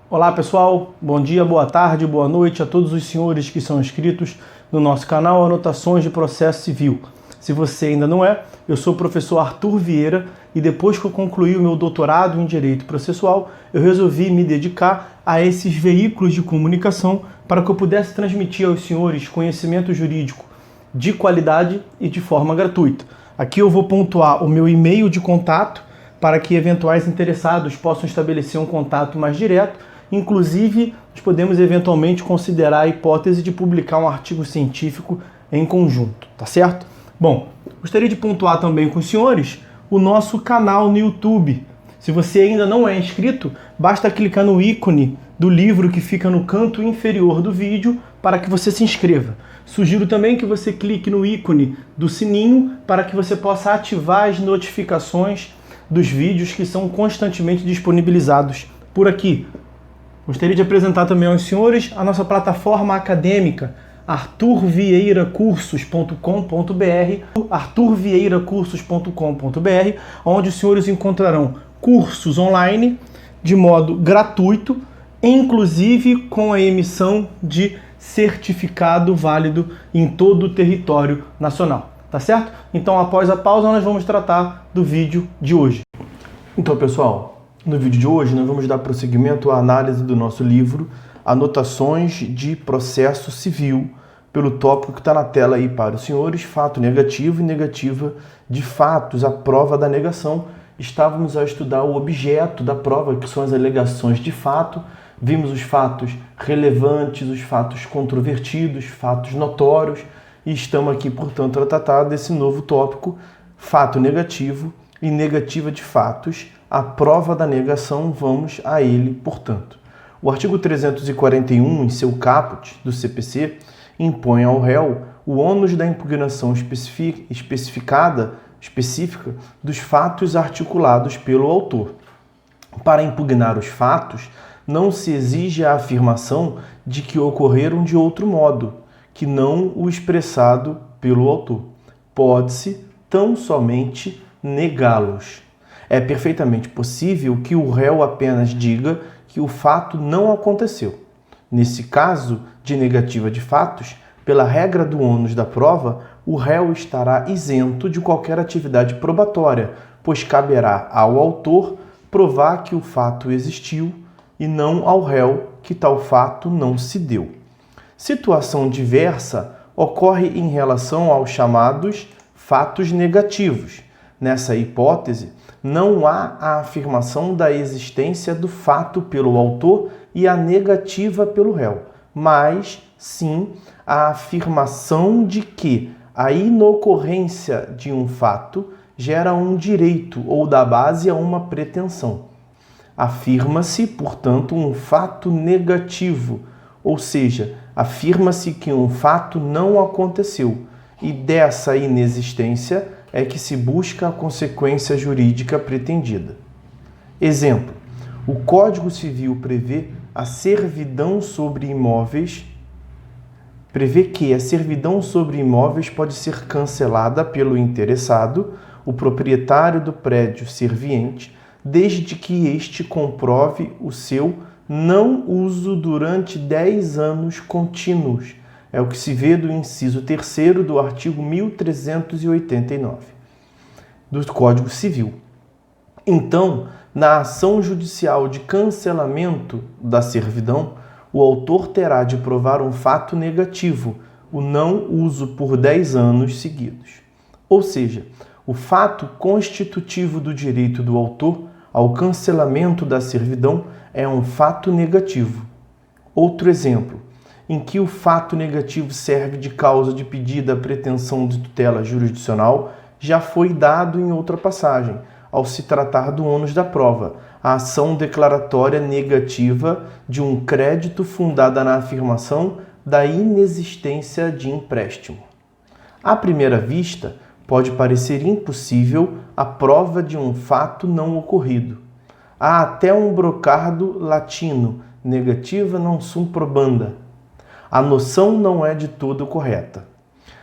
Olá pessoal, bom dia, boa tarde, boa noite a todos os senhores que são inscritos no nosso canal Anotações de Processo Civil. Se você ainda não é, eu sou o professor Arthur Vieira e depois que eu concluí o meu doutorado em Direito Processual, eu resolvi me dedicar a esses veículos de comunicação para que eu pudesse transmitir aos senhores conhecimento jurídico de qualidade e de forma gratuita. Aqui eu vou pontuar o meu e-mail de contato para que eventuais interessados possam estabelecer um contato mais direto. Inclusive, nós podemos eventualmente considerar a hipótese de publicar um artigo científico em conjunto, tá certo? Bom, gostaria de pontuar também com os senhores o nosso canal no YouTube. Se você ainda não é inscrito, basta clicar no ícone do livro que fica no canto inferior do vídeo para que você se inscreva. Sugiro também que você clique no ícone do sininho para que você possa ativar as notificações dos vídeos que são constantemente disponibilizados por aqui. Gostaria de apresentar também aos senhores a nossa plataforma acadêmica, arturvieiracursos.com.br, arturvieiracursos.com.br, onde os senhores encontrarão cursos online de modo gratuito, inclusive com a emissão de certificado válido em todo o território nacional. Tá certo? Então, após a pausa, nós vamos tratar do vídeo de hoje. Então, pessoal, no vídeo de hoje nós vamos dar prosseguimento à análise do nosso livro Anotações de Processo Civil, pelo tópico que está na tela aí para os senhores, fato negativo e negativa de fatos, a prova da negação. Estávamos a estudar o objeto da prova, que são as alegações de fato. Vimos os fatos relevantes, os fatos controvertidos, fatos notórios, e estamos aqui, portanto, a tratar desse novo tópico, fato negativo e negativa de fatos, a prova da negação, vamos a ele, portanto. O artigo 341, em seu caput do CPC, impõe ao réu o ônus da impugnação específica dos fatos articulados pelo autor. Para impugnar os fatos, não se exige a afirmação de que ocorreram de outro modo, que não o expressado pelo autor. Pode-se tão somente negá-los. É perfeitamente possível que o réu apenas diga que o fato não aconteceu. Nesse caso de negativa de fatos, pela regra do ônus da prova, o réu estará isento de qualquer atividade probatória, pois caberá ao autor provar que o fato existiu e não ao réu que tal fato não se deu. Situação diversa ocorre em relação aos chamados fatos negativos. Nessa hipótese, não há a afirmação da existência do fato pelo autor e a negativa pelo réu, mas sim a afirmação de que a inocorrência de um fato gera um direito ou dá base a uma pretensão. Afirma-se, portanto, um fato negativo, ou seja, afirma-se que um fato não aconteceu, e dessa inexistência é que se busca a consequência jurídica pretendida. Exemplo: o Código Civil prevê que a servidão sobre imóveis pode ser cancelada pelo interessado, o proprietário do prédio serviente, desde que este comprove o seu não uso durante 10 anos contínuos. É o que se vê do inciso 3º do artigo 1389 do Código Civil. Então, na ação judicial de cancelamento da servidão, o autor terá de provar um fato negativo, o não uso por 10 anos seguidos. Ou seja, o fato constitutivo do direito do autor ao cancelamento da servidão é um fato negativo. Outro exemplo, em que o fato negativo serve de causa de pedida à pretensão de tutela jurisdicional, já foi dado em outra passagem, ao se tratar do ônus da prova, a ação declaratória negativa de um crédito fundada na afirmação da inexistência de empréstimo. À primeira vista, pode parecer impossível a prova de um fato não ocorrido. Há até um brocardo latino, negativa non sum probanda. A noção não é de todo correta.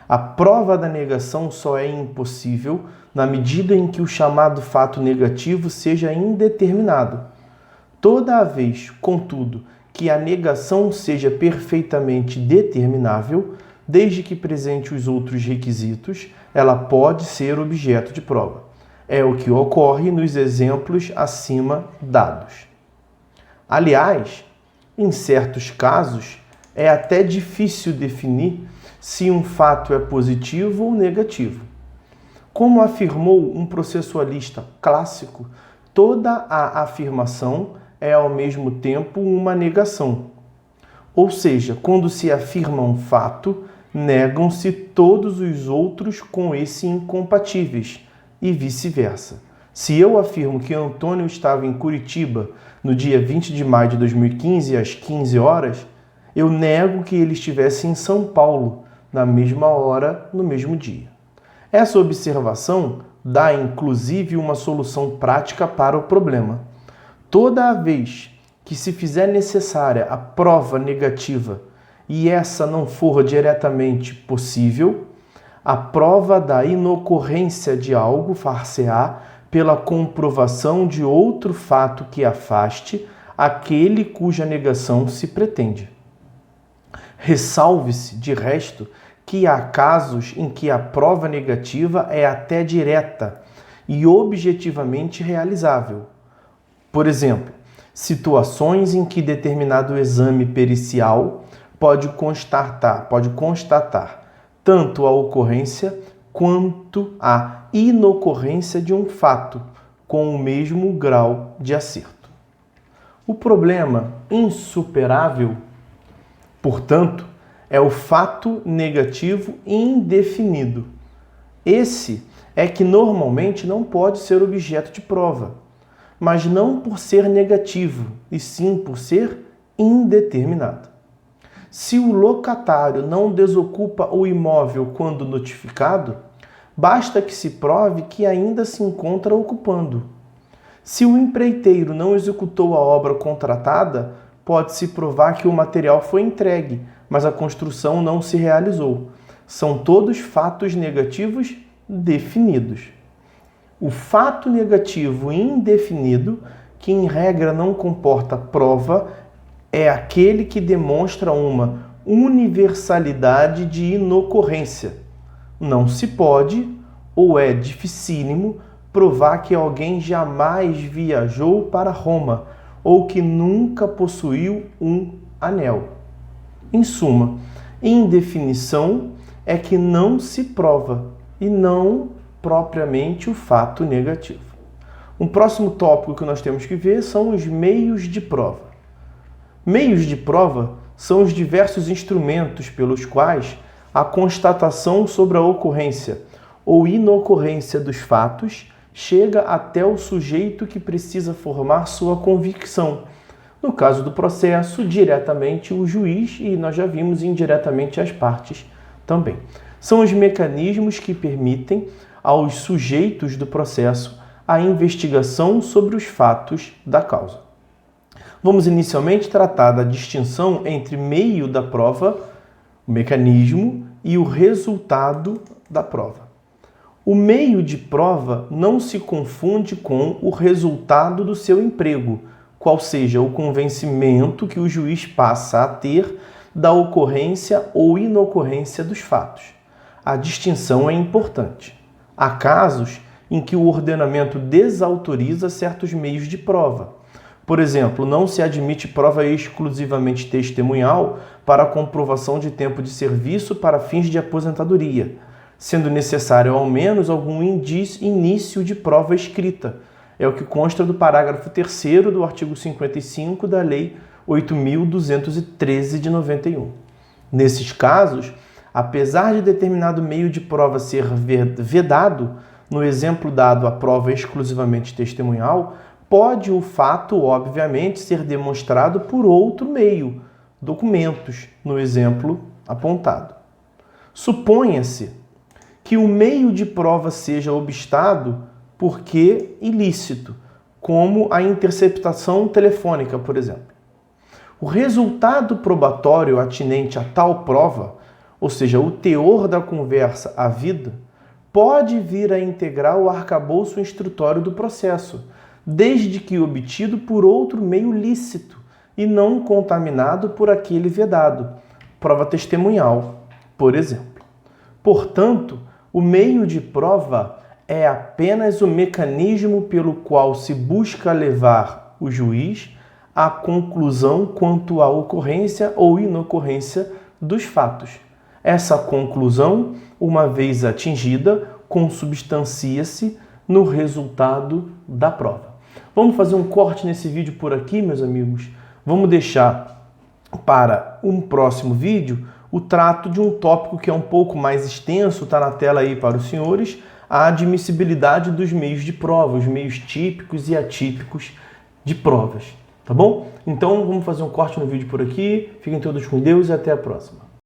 A prova da negação só é impossível na medida em que o chamado fato negativo seja indeterminado. Toda vez, contudo, que a negação seja perfeitamente determinável, desde que presente os outros requisitos, ela pode ser objeto de prova. É o que ocorre nos exemplos acima dados. Aliás, em certos casos, é até difícil definir se um fato é positivo ou negativo. Como afirmou um processualista clássico, toda a afirmação é ao mesmo tempo uma negação. Ou seja, quando se afirma um fato, negam-se todos os outros com esse incompatíveis, e vice-versa. Se eu afirmo que Antônio estava em Curitiba no dia 20 de maio de 2015, às 15 horas, eu nego que ele estivesse em São Paulo, na mesma hora, no mesmo dia. Essa observação dá, inclusive, uma solução prática para o problema. Toda vez que se fizer necessária a prova negativa e essa não for diretamente possível, a prova da inocorrência de algo far-se-á pela comprovação de outro fato que afaste aquele cuja negação se pretende. Ressalve-se, de resto, que há casos em que a prova negativa é até direta e objetivamente realizável. Por exemplo, situações em que determinado exame pericial pode constatar tanto a ocorrência quanto a inocorrência de um fato com o mesmo grau de acerto. O problema insuperável, portanto, é o fato negativo indefinido. Esse é que normalmente não pode ser objeto de prova, mas não por ser negativo, e sim por ser indeterminado. Se o locatário não desocupa o imóvel quando notificado, basta que se prove que ainda se encontra ocupando. Se o empreiteiro não executou a obra contratada, pode-se provar que o material foi entregue, mas a construção não se realizou. São todos fatos negativos definidos. O fato negativo indefinido, que em regra não comporta prova, é aquele que demonstra uma universalidade de inocorrência. Não se pode, ou é dificílimo, provar que alguém jamais viajou para Roma ou que nunca possuiu um anel. Em suma, indefinição é que não se prova e não propriamente o fato negativo. Um próximo tópico que nós temos que ver são os meios de prova. Meios de prova são os diversos instrumentos pelos quais a constatação sobre a ocorrência ou inocorrência dos fatos chega até o sujeito que precisa formar sua convicção. No caso do processo, diretamente o juiz, e nós já vimos indiretamente as partes também. São os mecanismos que permitem aos sujeitos do processo a investigação sobre os fatos da causa. Vamos inicialmente tratar da distinção entre meio da prova, o mecanismo, e o resultado da prova. O meio de prova não se confunde com o resultado do seu emprego, qual seja o convencimento que o juiz passa a ter da ocorrência ou inocorrência dos fatos. A distinção é importante. Há casos em que o ordenamento desautoriza certos meios de prova. Por exemplo, não se admite prova exclusivamente testemunhal para a comprovação de tempo de serviço para fins de aposentadoria, sendo necessário ao menos algum início de prova escrita. É o que consta do parágrafo 3º do artigo 55 da Lei 8.213 de 91. Nesses casos, apesar de determinado meio de prova ser vedado, no exemplo dado a prova exclusivamente testemunhal, pode o fato, obviamente, ser demonstrado por outro meio, documentos, no exemplo apontado. Suponha-se que o meio de prova seja obstado porque ilícito, como a interceptação telefônica, por exemplo. O resultado probatório atinente a tal prova, ou seja, o teor da conversa havida, pode vir a integrar o arcabouço instrutório do processo, desde que obtido por outro meio lícito e não contaminado por aquele vedado. Prova testemunhal, por exemplo. Portanto, o meio de prova é apenas o mecanismo pelo qual se busca levar o juiz à conclusão quanto à ocorrência ou inocorrência dos fatos. Essa conclusão, uma vez atingida, consubstancia-se no resultado da prova. Vamos fazer um corte nesse vídeo por aqui, meus amigos. Vamos deixar para um próximo vídeo o trato de um tópico que é um pouco mais extenso, está na tela aí para os senhores, a admissibilidade dos meios de prova, os meios típicos e atípicos de provas, tá bom? Então vamos fazer um corte no vídeo por aqui, fiquem todos com Deus e até a próxima.